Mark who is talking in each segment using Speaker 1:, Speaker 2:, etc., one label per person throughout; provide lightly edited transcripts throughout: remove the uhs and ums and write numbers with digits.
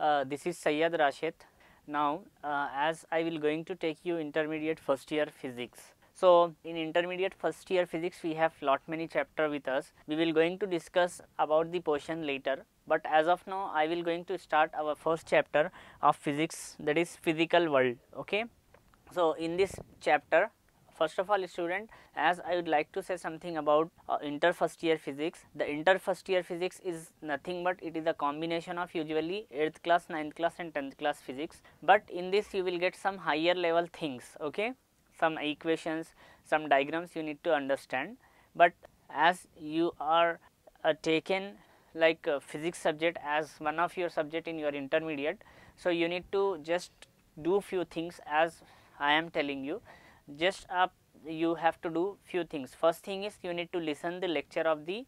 Speaker 1: This is Sayyad Rashid. Now, as I will going to take you intermediate first year physics. So, in intermediate first year physics, we have lot many chapter with us. We will going to discuss about the portion later. But as of now, I will going to start our first chapter of physics, that is physical world. Okay. So, in this chapter, first of all, student, as I would like to say something about inter first year physics. The inter first year physics is nothing but it is a combination of usually 8th class, 9th class and 10th class physics. But in this you will get some higher level things, okay, some equations, some diagrams you need to understand. But as you are taken like physics subject as one of your subject in your intermediate, so you need to just do few things as I am telling you. Just you have to do few things. First thing is you need to listen the lecture of the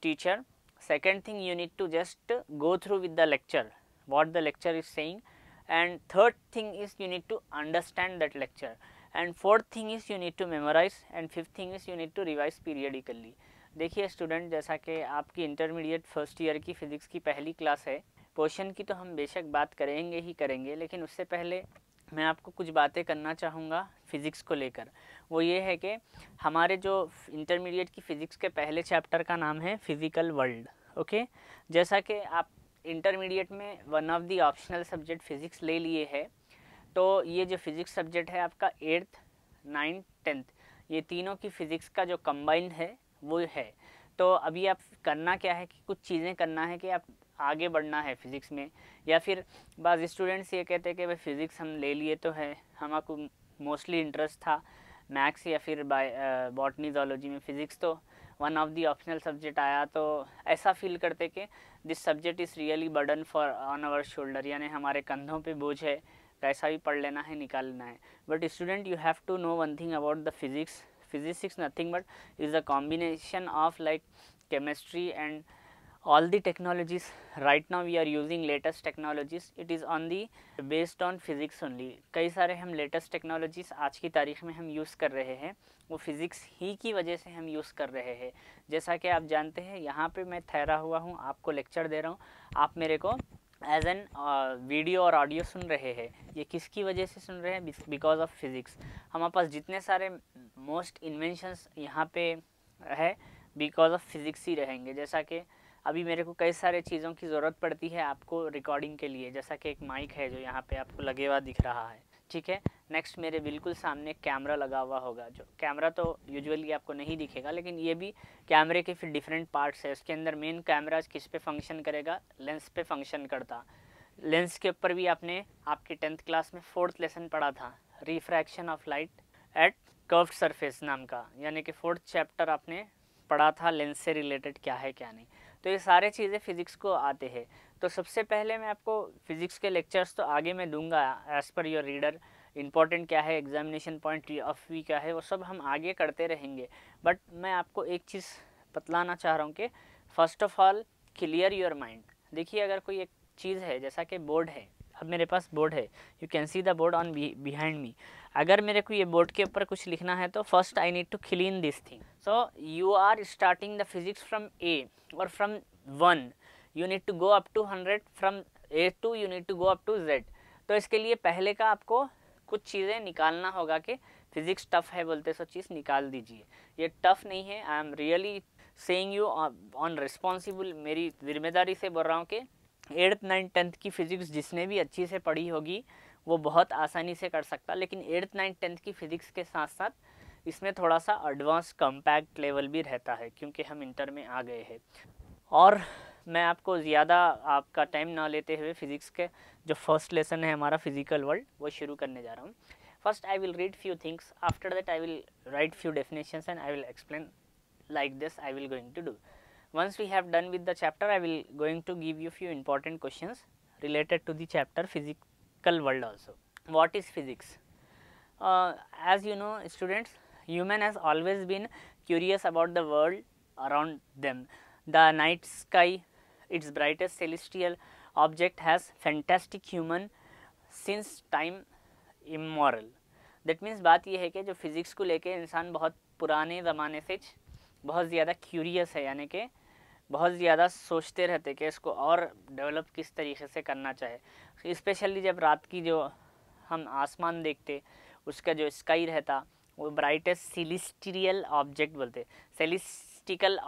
Speaker 1: teacher. Second thing, you need to just go through with the lecture, what the lecture is saying. And third thing is you need to understand that lecture. And fourth thing is you need to memorize. And fifth thing is you need to revise periodically. देखिए student, जैसा कि आपकी intermediate first year की physics की पहली class है, portion की तो हम बेशक बात करेंगे ही करेंगे, लेकिन उससे पहले मैं आपको कुछ बातें करना चाहूँगा फ़िज़िक्स को लेकर। वो ये है कि हमारे जो इंटरमीडिएट की फ़िज़िक्स के पहले चैप्टर का नाम है फिज़िकल वर्ल्ड। ओके, जैसा कि आप इंटरमीडिएट में one of the optional subject physics ले लिए है, तो ये जो फ़िज़िक्स सब्जेक्ट है आपका 8th, 9th, 10th, ये तीनों की फ़िज़िक्स का जो कंबाइंड है वो है। तो अभी आप करना क्या है कि कुछ चीज़ें करना है कि आप आगे बढ़ना है फ़िज़िक्स में। या फिर बाज़ स्टूडेंट्स ये कहते हैं कि भाई फ़िज़िक्स हम ले लिए तो है, हमको मोस्टली इंटरेस्ट था मैथ्स या फिर बॉटनी ज़ूलॉजी में, फ़िज़िक्स तो one of the optional subject आया, तो ऐसा फील करते कि this subject is really burden for on our shoulder, यानी हमारे कंधों पे बोझ है, कैसा भी पढ़ लेना है, निकाल लेना है। But student, you have to know one thing about the physics. Physics is nothing but is a combination of like chemistry and all the technologies. Right now we are using latest technologies. It is on the based on physics only. कई सारे हम latest technologies आज की तारीख में हम use कर रहे हैं, वो फिज़िक्स ही की वजह से हम यूज़ कर रहे हैं। जैसा कि आप जानते हैं, यहाँ पे मैं ठहरा हुआ हूँ, आपको लेक्चर दे रहा हूँ, आप मेरे को एज एन वीडियो और ऑडियो सुन रहे हैं। ये किसकी वजह से सुन रहे हैं? Because of physics. हमारे पास जितने सारे मोस्ट इन्वेंशंस यहाँ पे है, बिकॉज ऑफ फिज़िक्स ही रहेंगे। जैसा कि अभी मेरे को कई सारे चीज़ों की ज़रूरत पड़ती है आपको रिकॉर्डिंग के लिए, जैसा कि एक माइक है जो यहाँ पे आपको लगे हुआ दिख रहा है, ठीक है। नेक्स्ट मेरे बिल्कुल सामने कैमरा लगा हुआ होगा, जो कैमरा तो यूजुअली आपको नहीं दिखेगा, लेकिन ये भी कैमरे के फिर डिफरेंट पार्ट्स है। उसके अंदर मेन कैमरा किस पे फंक्शन करेगा? लेंस पे फंक्शन करता। लेंस के ऊपर भी आपने आपके 10th क्लास में 4th लेसन पढ़ा था, refraction of light at curved surface नाम का, यानी कि 4th चैप्टर आपने पढ़ा था लेंस से रिलेटेड क्या है क्या नहीं। तो ये सारे चीज़ें फ़िज़िक्स को आते हैं। तो सबसे पहले मैं आपको फ़िज़िक्स के लेक्चर्स तो आगे मैं दूंगा as per your reader, important क्या है, एग्जामिनेशन पॉइंट ऑफ व्यू क्या है, वो सब हम आगे करते रहेंगे। बट मैं आपको एक चीज़ बतलाना चाह रहा हूँ कि first of all clear your mind. देखिए, अगर कोई एक चीज़ है, जैसा कि बोर्ड है, अब मेरे पास बोर्ड है, you can see the board on behind me. अगर मेरे को ये बोर्ड के ऊपर कुछ लिखना है तो first I need to clean this thing. So you are starting the physics from A और from 1 you need to go up to 100, from A to you need to go up to Z. तो इसके लिए पहले का आपको कुछ चीज़ें निकालना होगा कि फिज़िक्स टफ़ है बोलते सो चीज़ निकाल दीजिए। ये टफ़ नहीं है, I am really saying you on responsible, मेरी जिम्मेदारी से बोल रहा हूँ कि 8th, 9th, 10th की फ़िज़िक्स जिसने भी अच्छी से पढ़ी होगी वो बहुत आसानी से कर सकता, लेकिन 8th, 9th, 10th की फ़िज़िक्स के साथ साथ इसमें थोड़ा सा एडवांस कम्पैक्ट लेवल भी रहता है, क्योंकि हम इंटर में आ गए हैं। और मैं आपको ज़्यादा आपका टाइम ना लेते हुए फ़िज़िक्स के जो फर्स्ट लेसन है हमारा फिज़िकल वर्ल्ड, वो शुरू करने जा रहा हूँ। First I will read few things, after that I will write few definitions and I will explain like this I will going to do. Once we have done with the chapter, I will going to give you few important questions related to the chapter physical world also. What is physics? As you know students, human has always been curious about the world around them. The night sky, its brightest celestial object, has fantastic human since time immemorial. That means बात ये है कि जो physics को लेके इंसान बहुत पुराने ज़माने से बहुत ज़्यादा क्यूरियस है, यानी कि बहुत ज़्यादा सोचते रहते कि इसको और डेवलप किस तरीके से करना चाहे। स्पेशली जब रात की जो हम आसमान देखते, उसका जो स्काई रहता वो ब्राइटेस्ट सेलेस्टियल ऑब्जेक्ट बोलते। सेलेस्टिकल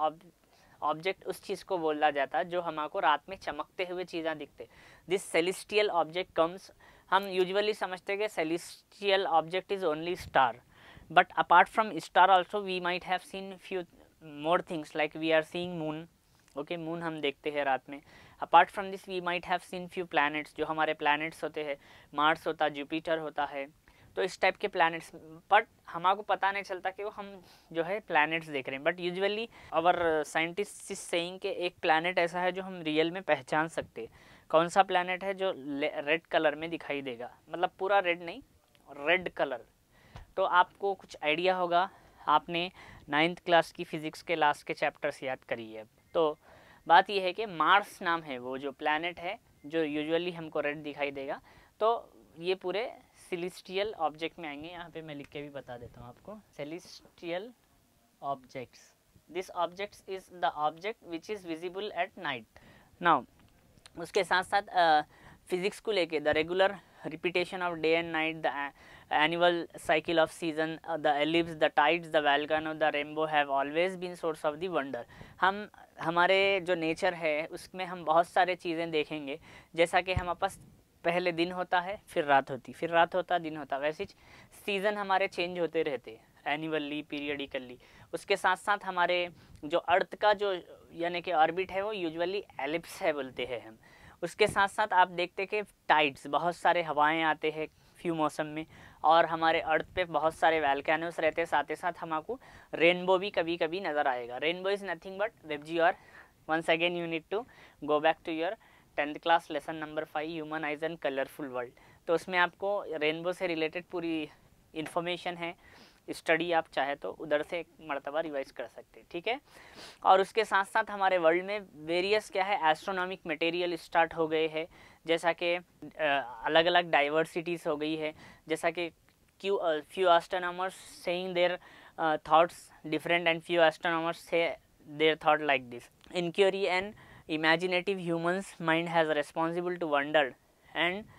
Speaker 1: ऑब्जेक्ट उस चीज़ को बोला जाता जो हमको रात में चमकते हुए चीज़ें दिखते। दिस सेलेस्टियल ऑब्जेक्ट कम्स, हम यूजुअली समझते कि celestial object is only star, but apart from star also we might have seen few more things like we are seeing moon. Okay, moon हम देखते हैं रात में। Apart from this we might have seen few planets, जो हमारे planets होते हैं, Mars होता, जुपिटर होता है, तो इस टाइप के प्लैनेट्स, बट हमको पता नहीं चलता कि वो हम जो है प्लैनेट्स देख रहे हैं। But usually our scientist is saying कि एक प्लैनेट ऐसा है जो हम रियल में पहचान सकते हैं। कौन सा प्लैनेट है? जो रेड कलर में दिखाई देगा, मतलब पूरा रेड नहीं, रेड कलर। तो आपको कुछ आइडिया होगा, आपने 9th क्लास की फिज़िक्स के लास्ट के चैप्टर्स याद करी है। तो बात यह है कि मार्स नाम है वो जो प्लैनेट है जो यूजुअली हमको रेड दिखाई देगा। तो ये पूरे सेलेस्टियल ऑब्जेक्ट में आएंगे। यहाँ पे मैं लिख के भी बता देता हूँ आपको, celestial objects. This objects is the object which is visible at night. Now उसके साथ साथ फिजिक्स को लेके the regular repetition of day and night, the annual cycle of season, the eclipse, the tides, the volcano, the rainbow have always been source of the wonder. हम हमारे जो nature है उसमें हम बहुत सारे चीज़ें देखेंगे, जैसा कि हम आपस पहले दिन होता है, फिर रात होती, फिर रात होता, दिन होता, वैसे सीज़न हमारे चेंज होते रहते एनुअली, पीरियडिकली। उसके साथ साथ हमारे जो अर्थ का जो यानी कि ऑर्बिट है वो यूजुअली एलिप्स है बोलते हैं हम। उसके साथ साथ आप देखते कि टाइड्स, बहुत सारे हवाएं आते हैं फ्यू मौसम में, और हमारे अर्थ पे बहुत सारे वोल्केनोस रहते हैं। साथ ही साथ हमको रेनबो भी कभी कभी नज़र आएगा। Rainbow is nothing but VIBGYOR. और once again you need to go back to your 10th class lesson number 5, human eyes and colourful world. तो उसमें आपको रेनबो से रिलेटेड पूरी इन्फॉर्मेशन है, स्टडी आप चाहे तो उधर से एक मरतबा रिवाइज कर सकते हैं, ठीक है। और उसके साथ साथ हमारे वर्ल्ड में वेरियस क्या है, एस्ट्रोनॉमिक मटेरियल स्टार्ट हो गए हैं, जैसा कि अलग अलग डाइवर्सिटीज़ हो गई है, जैसा कि few astronomers saying their thoughts different and few astronomers say their thought like this. Inquiry and imaginative humans mind has responsible to wonder and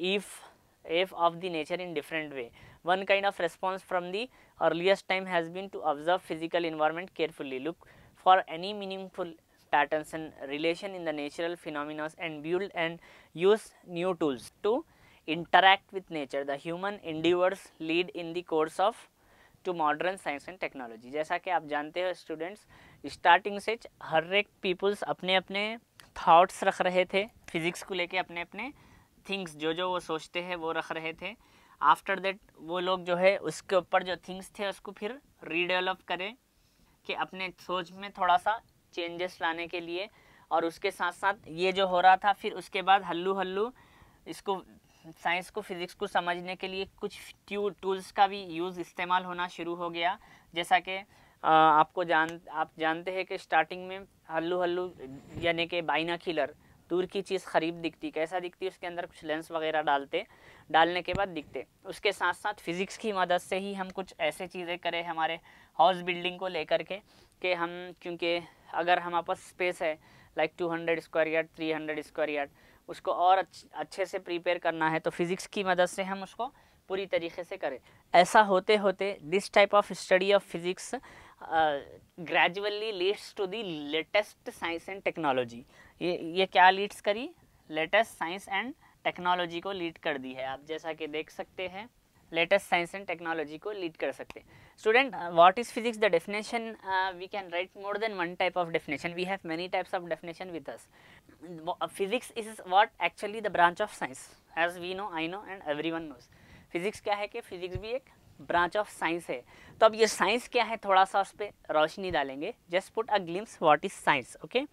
Speaker 1: if of the nature in different way. One kind of response from the earliest time has been to observe physical environment carefully, look for any meaningful patterns and relation in the natural phenomena and build and use new tools to interact with nature. The human endeavors lead in the course of to modern science and technology. जैसा कि आप जानते हो students, starting से हर एक peoples अपने अपने thoughts रख रहे थे फिज़िक्स को लेके, अपने अपने थिंग्स जो वो सोचते हैं वो रख रहे थे। आफ्टर दैट वो लोग जो है उसके ऊपर जो थिंग्स थे उसको फिर रीडेवलप करें कि अपने सोच में थोड़ा सा चेंजेस लाने के लिए। और उसके साथ साथ ये जो हो रहा था, फिर उसके बाद हल्लू हल्लू इसको साइंस को, फिज़िक्स को समझने के लिए कुछ टूल्स का भी यूज़ इस्तेमाल होना शुरू हो गया। जैसा कि आप जानते हैं कि स्टार्टिंग में हल्लू हल्लू यानी कि बाइनोक्यूलर, दूर की चीज़ करीब दिखती, कैसा दिखती, उसके अंदर कुछ लेंस वगैरह डालने के बाद दिखते। उसके साथ साथ फिज़िक्स की मदद से ही हम कुछ ऐसे चीज़ें करें हमारे हाउस बिल्डिंग को लेकर के कि हम, क्योंकि अगर हमारे पास स्पेस है like 200 square yard, 300 square yard, उसको और अच्छे से प्रिपेयर करना है तो फिज़िक्स की मदद से हम उसको पूरी तरीके से करें। ऐसा होते होते this type of study of physics gradually leads to the latest science and technology. ये क्या लीड्स करी? लेटेस्ट साइंस एंड टेक्नोलॉजी को लीड कर दी है। आप जैसा कि देख सकते हैं लेटेस्ट साइंस एंड टेक्नोलॉजी को लीड कर सकते हैं। Student, what is physics? The definition we can write more than one type of definition, we have many types of definition with us. Physics is what actually the branch of science, as we know, I know and everyone knows. Physics क्या है कि physics भी एक branch of science है। तो अब ये science क्या है, थोड़ा सा उस पर रोशनी डालेंगे। Just put a glimpse what is science. Okay,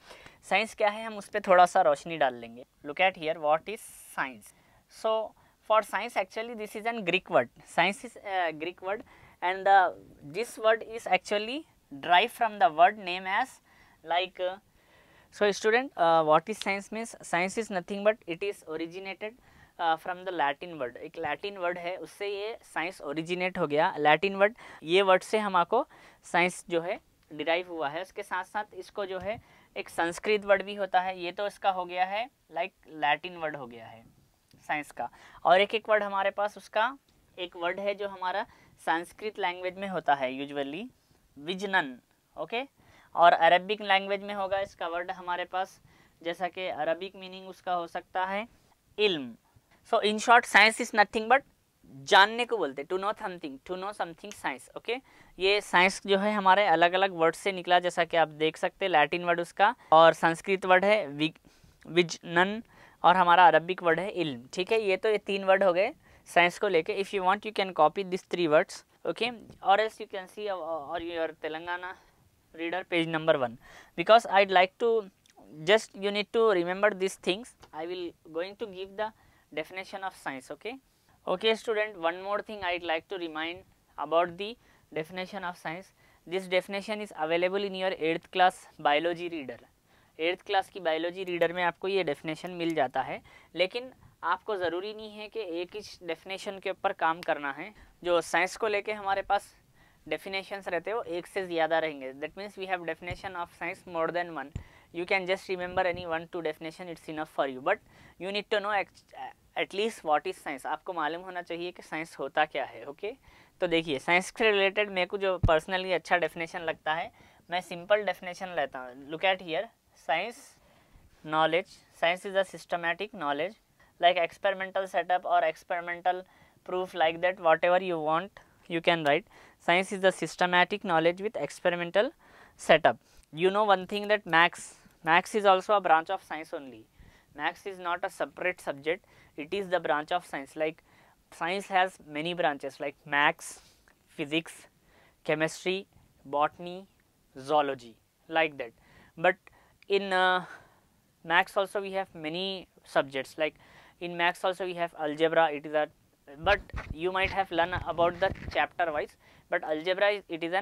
Speaker 1: science क्या है हम उस पर थोड़ा सा रोशनी डाल लेंगे। Look at here what is science. So for science actually this is an Greek word. Science is a Greek word and this word is actually derived from the word name as like so student, what is science means? Science is nothing but it is originated from the Latin word. एक Latin word है, उससे ये science originate हो गया। Latin word, ये word से हमको science जो है डिराइव हुआ है। उसके साथ साथ इसको जो है एक संस्कृत वर्ड भी होता है, ये तो इसका हो गया है लाइक लैटिन वर्ड हो गया है साइंस का। और एक एक वर्ड हमारे पास उसका एक वर्ड है जो हमारा संस्कृत लैंग्वेज में होता है यूजुअली, विजनन, ओके। और अरबिक लैंग्वेज में होगा इसका वर्ड हमारे पास, जैसा कि अरबिक मीनिंग उसका हो सकता है इल्म। So in short science is nothing but जानने को बोलते, to know something science, okay. ये साइंस जो है हमारे अलग अलग वर्ड से निकला, जैसा कि आप देख सकते हैं लैटिन वर्ड उसका, और संस्कृत वर्ड है विजनन, और हमारा अरबिक वर्ड है इल्म, ठीक है। ये तो ये 3 वर्ड हो गए साइंस को लेके। If you want you can copy this 3 words, okay, और एल्स यू कैन सी और your Telangana reader page number 1, because I'd like to just you need to remember these things. I will going to give the definition of science, okay. Okay student, one more thing I'd like to remind about the definition of science. This definition is available in your 8th class biology reader. 8th class की biology reader में आपको ये definition मिल जाता है, लेकिन आपको ज़रूरी नहीं है कि एक ही डेफिनेशन के ऊपर काम करना है। जो साइंस को लेके हमारे पास डेफिनेशंस रहते हैं वो एक से ज़्यादा रहेंगे। That means we have definition of science more than 1। You can just remember any 1-2 definition, it's enough for you, but you need to know at least what is science. आपको मालूम होना चाहिए कि साइंस होता क्या है, ओके। तो देखिए साइंस से रिलेटेड मेरे को जो पर्सनली अच्छा डेफिनेशन लगता है, मैं सिंपल डेफिनेशन लेता हूँ। Look at here, science knowledge, science is a systematic knowledge like experimental setup or experimental proof, like that whatever you want you can write. Science is the systematic knowledge with experimental setup. You know one thing, that maths is also a branch of science only. Maths is not a separate subject, it is the branch of science. Like science has many branches like maths, physics, chemistry, botany, zoology, like that. But in maths also we have many subjects, like in maths also we have algebra, it is a, but you might have learned about the chapter wise, but algebra is, it is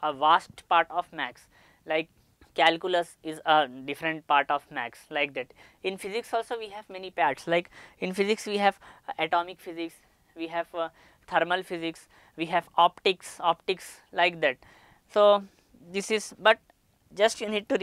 Speaker 1: a vast part of maths. Like calculus is a different part of maths, like that. In physics also we have many parts, like in physics we have atomic physics, we have thermal physics, we have optics, like that. So this is, but just you need to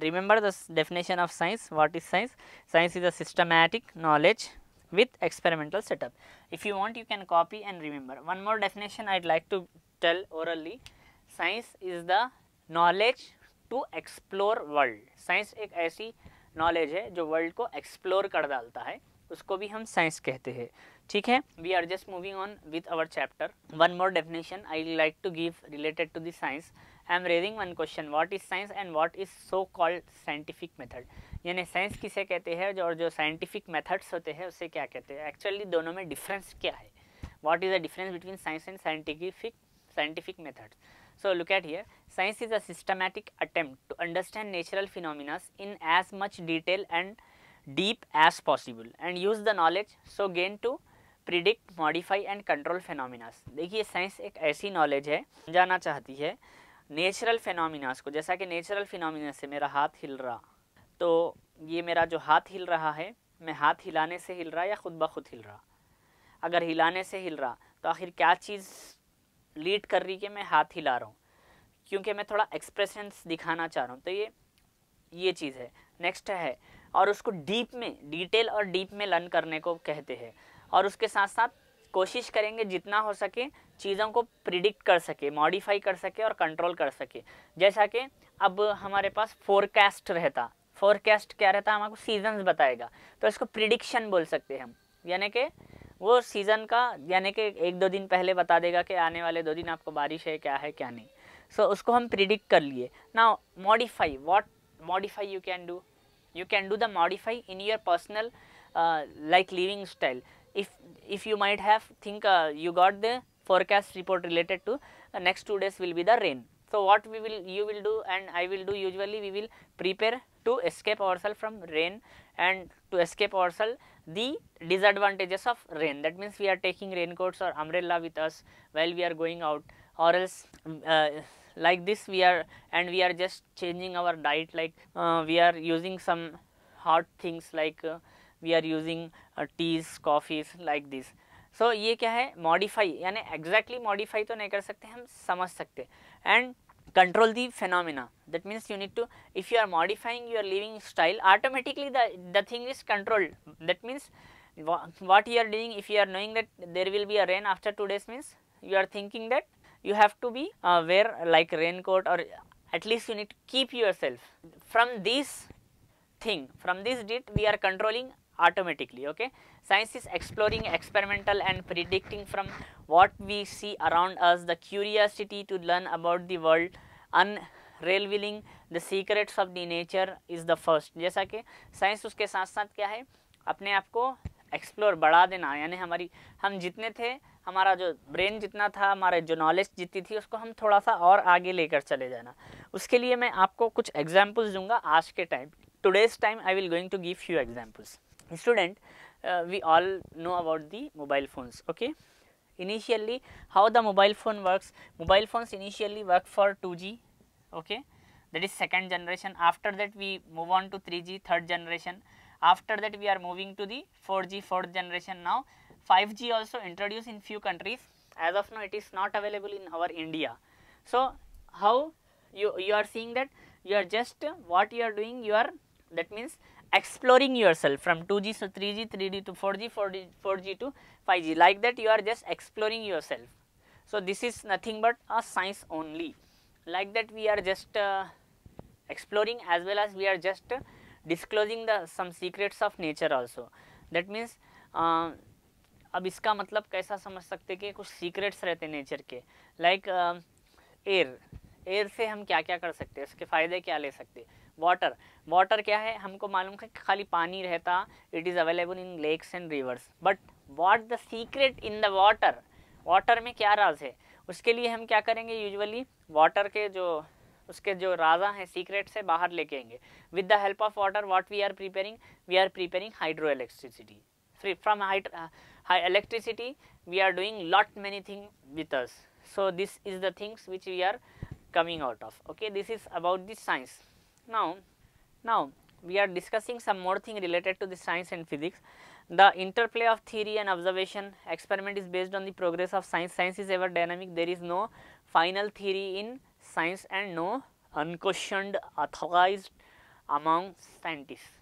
Speaker 1: remember the definition of science. What is science? Science is a systematic knowledge with experimental setup. If you want you can copy and remember. One more definition I'd like to tell orally. Science is the knowledge to explore world. Science एक ऐसी knowledge है जो world को explore कर डालता है, उसको भी हम science कहते हैं, ठीक है। We are just moving on with our chapter. One more definition I like to give related to the science. I am raising one question, what is science and what is so called scientific method? यानी science किसे कहते हैं और जो scientific methods होते हैं उसे क्या कहते हैं? एक्चुअली दोनों में डिफरेंस क्या है? What is the difference between science and scientific methods? So look at here, science is a systematic attempt to understand natural phenomena in as much detail and deep as possible and use the knowledge so gained to predict, modify and control phenomena. देखिए science एक ऐसी knowledge है, जाना चाहती है natural phenomenas को। जैसा कि नेचुरल फिनोमिना से मेरा हाथ हिल रहा, तो ये मेरा जो हाथ हिल रहा है, मैं हाथ हिलाने से हिल रहा या खुद ब खुद हिल रहा? अगर हिलाने से हिल रहा तो आखिर क्या चीज़ लीड कर रही कि मैं हाथ हिला रहा हूँ? क्योंकि मैं थोड़ा एक्सप्रेशंस दिखाना चाह रहा हूँ, तो ये चीज़ है। नेक्स्ट है, और उसको डीप में, डिटेल और डीप में लर्न करने को कहते हैं। और उसके साथ साथ कोशिश करेंगे जितना हो सके चीज़ों को प्रिडिक्ट कर सके, मॉडिफाई कर सके और कंट्रोल कर सके। जैसा कि अब हमारे पास फोरकास्ट रहता, फोरकास्ट क्या रहता? हमको सीजन्स बताएगा, तो इसको प्रिडिक्शन बोल सकते हैं हम। यानी कि वो सीज़न का, यानी कि 1-2 दिन पहले बता देगा कि आने वाले 2 दिन आपको बारिश है, क्या है क्या नहीं। सो उसको हम प्रिडिक्ट कर लिए। Now modify, what modify you can do? You can do the modify in your personal like living style. If you might have think you got the forecast report related to next 2 days will be the rain. So what you will do and I will do, usually we will prepare to escape ourselves from rain and to escape ourselves the disadvantages of rain. That means we are taking raincoats or umbrella with us while we are going out, or else like this we are just changing our diet, like we are using some hot things, like we are using teas, coffees, like this. So ये क्या है? Modify, यानी exactly modify तो नहीं कर सकते, हम समझ सकते। And control the phenomena. That means you need to, if you are modifying your living style, automatically the thing is controlled. That means what you are doing, if you are knowing that there will be a rain after 2 days, means you are thinking that you have to be wear like raincoat, or at least you need to keep yourself from this thing, from this deed we are controlling automatically. Okay, science is exploring, experimental and predicting from what we see around us, the curiosity to learn about the world, unraveling the secrets of the nature is the first. जैसा कि science उसके साथ साथ क्या है, अपने आप को एक्सप्लोर बढ़ा देना, यानी हम जितने थे, हमारा जो ब्रेन जितना था, हमारे जो नॉलेज जितनी थी, उसको हम थोड़ा सा और आगे लेकर चले जाना। उसके लिए मैं आपको कुछ एग्जाम्पल्स दूंगा आज के time, today's time I will going to give few examples. Student, we all know about the mobile phones. Okay, initially how the mobile phone works, mobile phones initially work for 2G. Okay, that is second generation. After that we move on to 3G, third generation. After that we are moving to the 4G, fourth generation. Now 5G also introduced in few countries. As of now it is not available in our India. So how you are seeing that you are just what you are doing, you are, that means exploring yourself from 2G to 3G, 3G to 4G, 4G to 5G, like that you are just exploring yourself. So this is nothing but a science only, like that we are just exploring, as well as we are just disclosing the some secrets of nature also. That means अब इसका मतलब कैसा समझ सकते कि कुछ secrets रहते nature के, लाइक एयर से हम क्या क्या कर सकते हैं, इसके फ़ायदे क्या ले सकते हैं। वाटर क्या है, हमको मालूम है कि खाली पानी रहता, it is available in lakes and rivers, but what the secret in the water में क्या राज है, उसके लिए हम क्या करेंगे, यूजुअली वाटर के जो उसके जो राजा हैं, सीक्रेट से बाहर लेके आएंगे। With the help of water what we are preparing hydro electricity. From electricity we are doing lot many things with us. So this is the things which we are coming out of. Okay, this is about the science. Now we are discussing some more thing related to the science and physics. The interplay of theory and observation, experiment is based on the progress of science. Science is ever dynamic. There is no final theory in science and no unquestioned authorized among scientists.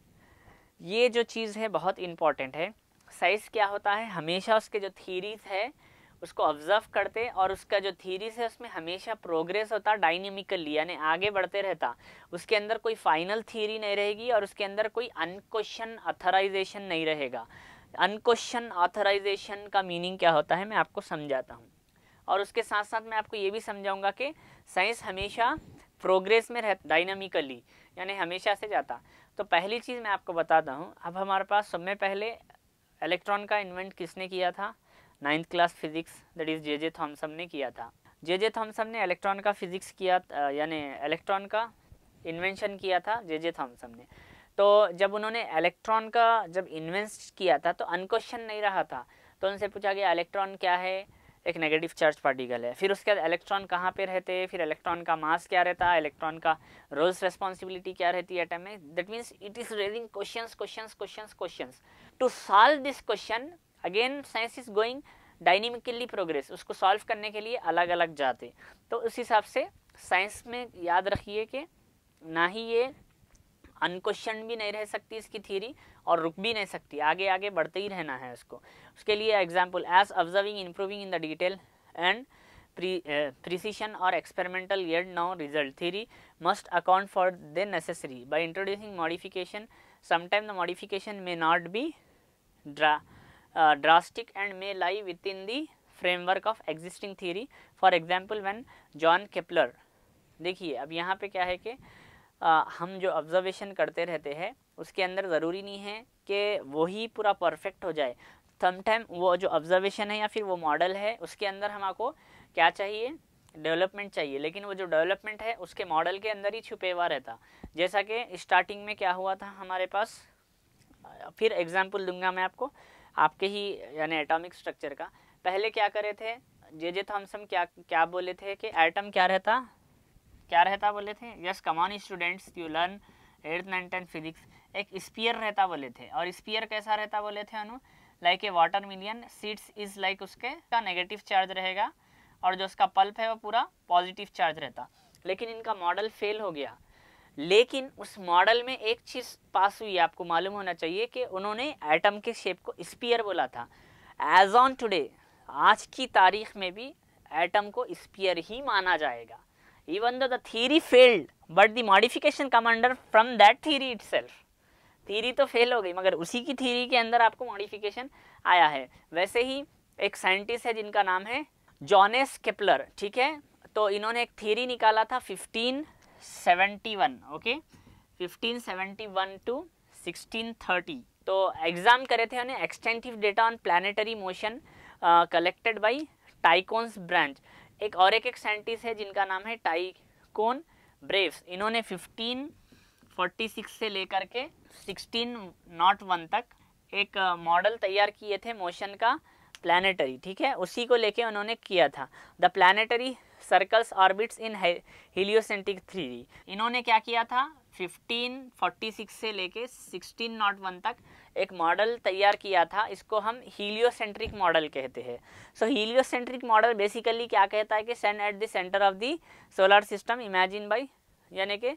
Speaker 1: ये जो चीज़ है बहुत important है। Science क्या होता है, हमेशा उसके जो थीरीज है उसको ऑब्जर्व करते, और उसका जो थीरीज है उसमें हमेशा प्रोग्रेस होता डायनेमिकली, यानी आगे बढ़ते रहता। उसके अंदर कोई फाइनल थीरी नहीं रहेगी और उसके अंदर कोई अनक्वेश्चन ऑथराइजेशन नहीं रहेगा। अनक्वेश्चन ऑथराइजेशन का मीनिंग क्या होता है मैं आपको समझाता हूँ, और उसके साथ साथ मैं आपको ये भी समझाऊंगा कि साइंस हमेशा प्रोग्रेस में रहता डायनामिकली, यानी हमेशा से जाता। तो पहली चीज़ मैं आपको बताता हूँ, अब हमारे पास सब में पहले इलेक्ट्रॉन का इन्वेंट किसने किया था, 9th class physics, that is J Thomson ने किया था। जे थॉमसन ने इलेक्ट्रॉन का फिजिक्स किया, यानी इलेक्ट्रॉन का इन्वेंशन किया था जे थॉमसन ने। तो जब उन्होंने इलेक्ट्रॉन का जब इन्वेंट किया था तो अनक्वेश्चन नहीं रहा था, तो उनसे पूछा गया इलेक्ट्रॉन क्या है, एक नेगेटिव चार्ज पार्टिकल है। फिर उसके बाद इलेक्ट्रॉन कहाँ पे रहते हैं, फिर इलेक्ट्रॉन का मास क्या रहता है, इलेक्ट्रॉन का रोल्स रेस्पॉन्सिबिलिटी क्या रहती है एटम में। That means it is raising questions to solve this question. Again science is going dynamically progress, उसको सॉल्व करने के लिए अलग अलग जाते। तो उस हिसाब से साइंस में याद रखिए कि ना ही ये अनक्वेश्चन भी नहीं रह सकती इसकी थ्योरी, और रुक भी नहीं सकती, आगे आगे बढ़ते ही रहना है उसको। उसके लिए example, as observing improving in the detail and precision or experimental yet now result, theory must account for the necessary by introducing modification. Sometimes the modification may not be drastic and may lie within the framework of existing theory. For example, when John Kepler, देखिए अब यहाँ पे क्या है कि हम जो observation करते रहते हैं उसके अंदर ज़रूरी नहीं है कि वही पूरा परफेक्ट हो जाए। समटाइम वो जो ऑब्जर्वेशन है या फिर वो मॉडल है उसके अंदर हमको क्या चाहिए, डेवलपमेंट चाहिए, लेकिन वो जो डेवलपमेंट है उसके मॉडल के अंदर ही छुपे हुआ रहता। जैसा कि स्टार्टिंग में क्या हुआ था हमारे पास, फिर एग्जांपल दूंगा मैं आपको आपके ही यानी एटॉमिक स्ट्रक्चर का। पहले क्या करे थे जे थॉमसन, क्या बोले थे कि एटम क्या रहता बोले थे। Yes come on students, you learn 8th 9th 10th physics. एक स्पीयर रहता बोले थे, और स्पीयर कैसा रहता बोले थे अनु, like a water million seeds is like उसके का नेगेटिव चार्ज रहेगा, और जो उसका पल्प है वो पूरा पॉजिटिव चार्ज रहता। लेकिन इनका मॉडल फेल हो गया। लेकिन उस मॉडल में एक चीज़ पास हुई, आपको मालूम होना चाहिए कि उन्होंने एटम के शेप को स्फीयर बोला था। एज ऑन टुडे, आज की तारीख में भी एटम को स्फीयर ही माना जाएगा। Even though the theory failed but the modification come under from that theory itself. Theory तो फेल हो गई मगर उसी की थ्योरी के अंदर आपको मॉडिफिकेशन आया है। वैसे ही एक साइंटिस्ट है जिनका नाम है जोहानेस केपलर, ठीक है, तो इन्होंने एक थ्योरी निकाला था 1571, ओके, 1571 टू 1630। तो एग्जाम करे थे उन्हें extensive data on planetary motion collected by tycoons branch. एक साइंटिस्ट है जिनका नाम है टाइकोन ब्रेव्स। इन्होंने 1546 से लेकर के 1601 तक एक मॉडल तैयार किए थे मोशन का प्लानिटरी, ठीक है, उसी को लेके उन्होंने किया था। The planetary circles orbits in heliocentric theory. इन्होंने क्या किया था, 1546 से लेके 1601 तक एक मॉडल तैयार किया था। इसको हम हीलियोसेंट्रिक मॉडल कहते हैं। सो हीलियोसेंट्रिक मॉडल बेसिकली क्या कहता है कि sun at the centre of the solar system imagine by, यानी कि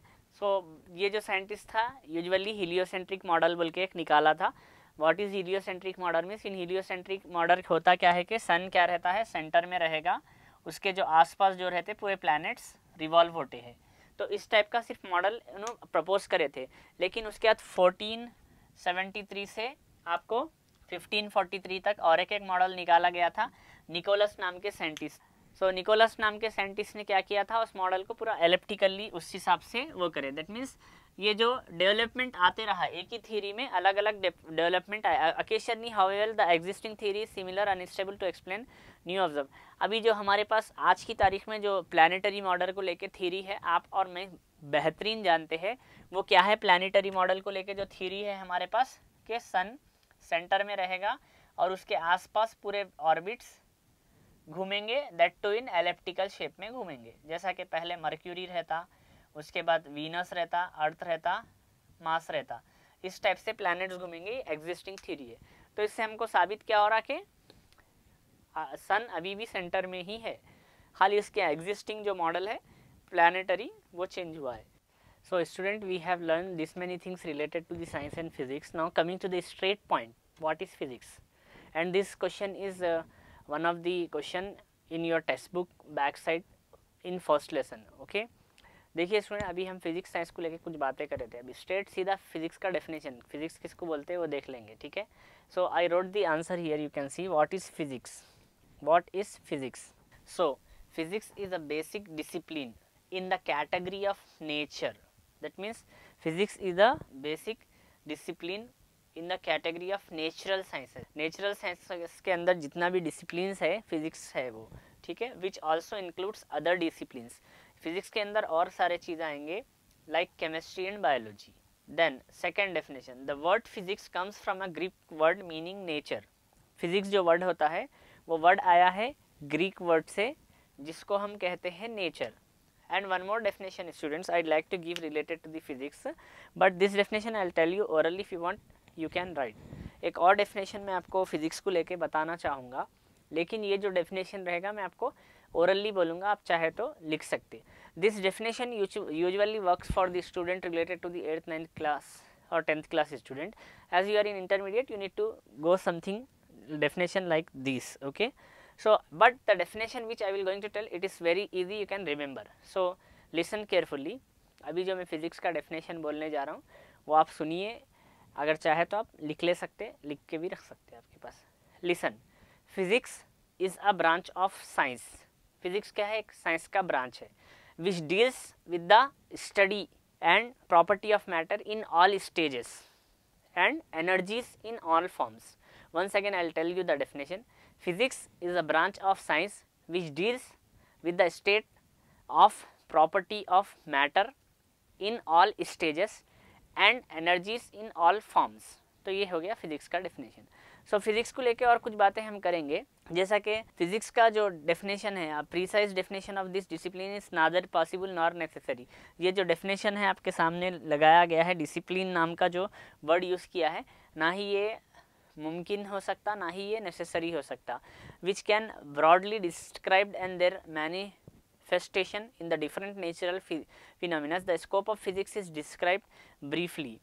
Speaker 1: ये जो साइंटिस्ट था यूजुअली हीलियोसेंट्रिक मॉडल बोल के एक निकाला था। What is heliocentric model means, in heliocentric model होता क्या है कि सन क्या रहता है, सेंटर में रहेगा, उसके जो आसपास जो रहते पूरे प्लैनेट्स रिवॉल्व होते हैं। तो इस टाइप का सिर्फ मॉडल उन्होंने प्रपोज करे थे। लेकिन उसके बाद 1473 से आपको 1543 तक और एक मॉडल निकाला गया था निकोलस नाम के साइंटिस्ट। निकोलस नाम के साइंटिस्ट ने क्या किया था, उस मॉडल को पूरा एलिप्टिकली उस हिसाब से वो करे। दैट मीन्स ये जो डेवलपमेंट आते रहा, एक ही थ्योरी में अलग अलग डेवलपमेंट आया। Occasionally however the existing theory similar unstable to explain new observe. अभी जो हमारे पास आज की तारीख में जो प्लानिटरी मॉडल को लेके थ्योरी है, आप और मैं बेहतरीन जानते हैं वो क्या है। प्लानिटरी मॉडल को लेके जो थ्योरी है हमारे पास कि सन सेंटर में रहेगा और उसके आसपास पूरे ऑर्बिट्स घूमेंगे, that too in elliptical shape में घूमेंगे। जैसा कि पहले मर्क्यूरी रहता, उसके बाद वीनस रहता, अर्थ रहता, मार्स रहता, इस टाइप से प्लैनेट्स घूमेंगे। एग्जिस्टिंग थ्योरी है। तो इससे हमको साबित क्या हो रहा कि सन अभी भी सेंटर में ही है, खाली उसके एग्जिस्टिंग जो मॉडल है प्लैनेटरी वो चेंज हुआ है। So student, we have learned this many things related to the science and physics. Now coming to the straight point, what is physics? And this question is one of the question in your textbook backside in first lesson. Okay? देखिए student, अभी हम physics science को लेके कुछ बातें कर रहे थे। अभी स्ट्रेट सीधा फिजिक्स का डेफिनेशन, फिजिक्स किसको बोलते हैं वो देख लेंगे, ठीक है। So I wrote the answer here, you can see what is physics. What is physics? So physics is a basic discipline in the category of nature. That means physics is the basic discipline in the category of natural sciences. Natural sciences के अंदर जितना भी disciplines है physics है वो, ठीक है, which also includes other disciplines. Physics के अंदर और सारे चीज़ आएंगे like chemistry and biology. Then second definition, the word physics comes from a Greek word meaning nature. Physics जो word होता है वो word आया है Greek word से जिसको हम कहते हैं nature. And one more definition students I'd like to give related to the physics, but this definition I'll tell you orally, if you want you can write. एक और definition मैं आपको physics को लेके बताना चाहूँगा, लेकिन ये जो definition रहेगा मैं आपको orally बोलूँगा, आप चाहे तो लिख सकते। This definition usually works for the student related to the 8th 9th class or 10th class student. As you are in intermediate, you need to go something definition like this, okay. So but the definition which I will going to tell, it is very easy, you can remember. So listen carefully. अभी जो मैं physics का definition बोलने जा रहा हूँ वो आप सुनिए, अगर चाहे तो आप लिख ले सकते, लिख के भी रख सकते हैं आपके पास। Listen, physics is a branch of science. Physics क्या है? एक साइंस का ब्रांच है which deals with the study and property of matter in all stages and energies in all forms. Once again I will tell you the definition. Physics is a branch of science which deals with the state of property of matter in all stages and energies in all forms. तो ये हो गया physics का definition. सो physics को लेके और कुछ बातें हम करेंगे, जैसा कि फिजिक्स का जो डेफिनेशन है, precise definition of this discipline is neither possible nor necessary. ये जो डेफिनेशन है आपके सामने लगाया गया है, डिसिप्लिन नाम का जो वर्ड यूज़ किया है, ना ही ये मुमकिन हो सकता ना ही ये नेसेसरी हो सकता, which can broadly described and there many manifestation in the different natural phenomena, the scope of physics is described briefly.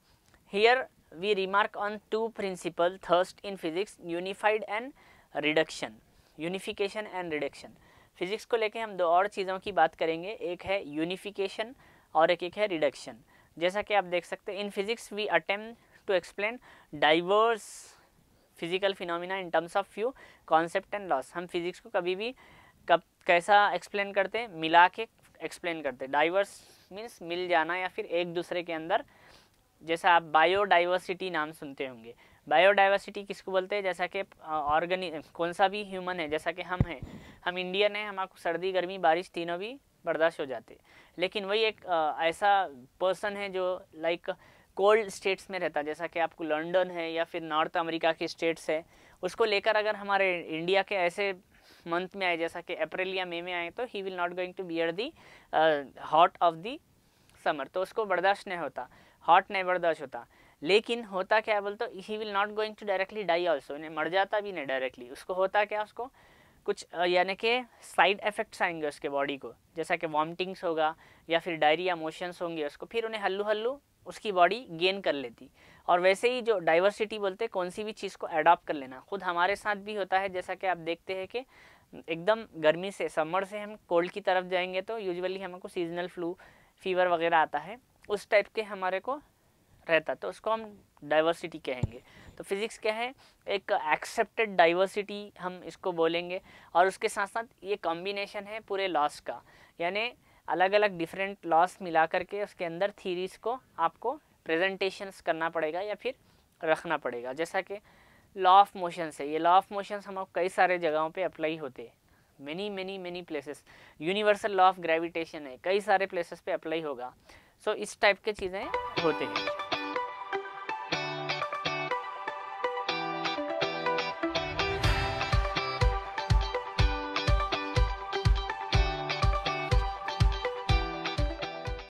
Speaker 1: Here we remark on two principles thirst in physics, unified and reduction, unification and reduction. Physics को लेके हम दो और चीज़ों की बात करेंगे, एक है यूनिफिकेशन और एक है रिडक्शन. जैसा कि आप देख सकते हैं, in physics we attempt to explain diverse physical phenomena in terms of few concept and laws. हम फिजिक्स को कभी भी कब कैसा एक्सप्लेन करते हैं, मिला के एक्सप्लेन करते हैं. डाइवर्स मीन्स मिल जाना या फिर एक दूसरे के अंदर. जैसा आप बायोडाइवर्सिटी नाम सुनते होंगे. बायोडाइवर्सिटी किसको बोलते हैं, जैसा कि कौन सा भी ह्यूमन है, जैसा कि हम हैं, हम इंडियन हैं, हमारे सर्दी गर्मी बारिश तीनों भी बर्दाश्त हो जाते. लेकिन वही एक ऐसा पर्सन है जो लाइक कोल्ड स्टेट्स में रहता, जैसा कि आपको लंदन है या फिर नॉर्थ अमेरिका के स्टेट्स है, उसको लेकर अगर हमारे इंडिया के ऐसे मंथ में आए जैसा कि अप्रैल या मई में आए, तो he will not going to bear the hot of the summer, तो उसको बर्दाश्त नहीं होता, हॉट नहीं बर्दाश्त होता. लेकिन होता क्या है बोलते, he will not going to directly die also, मर जाता भी नहीं डायरेक्टली. उसको होता क्या, उसको कुछ यानी कि साइड इफेक्ट्स आएंगे उसके बॉडी को, जैसा कि वॉमिटिंग्स होगा या फिर डायरिया मोशंस होंगे उसको, फिर उन्हें हल्लू हल्लू उसकी बॉडी गेन कर लेती. और वैसे ही जो डाइवर्सिटी बोलते हैं, कौन सी भी चीज़ को अडॉप्ट कर लेना, खुद हमारे साथ भी होता है. जैसा कि आप देखते हैं कि एकदम गर्मी से समर से हम कोल्ड की तरफ जाएंगे तो यूजुअली हमको सीजनल फ्लू फीवर वगैरह आता है, उस टाइप के हमारे को रहता, तो उसको हम डाइवर्सिटी कहेंगे. तो फिज़िक्स क्या है, एक एक्सेप्टेड डाइवर्सिटी हम इसको बोलेंगे. और उसके साथ साथ ये कॉम्बिनेशन है पूरे लॉस का, यानी अलग अलग डिफरेंट लॉस मिला करके उसके अंदर थीरीज को आपको प्रेजेंटेशंस करना पड़ेगा या फिर रखना पड़ेगा. जैसा कि लॉ ऑफ मोशंस है, ये लॉ ऑफ मोशंस हम कई सारे जगहों पे अप्लाई होते हैं, many places. Universal law of gravitation है, कई सारे प्लेसेस पे अप्लाई होगा. सो इस टाइप के चीज़ें होते हैं.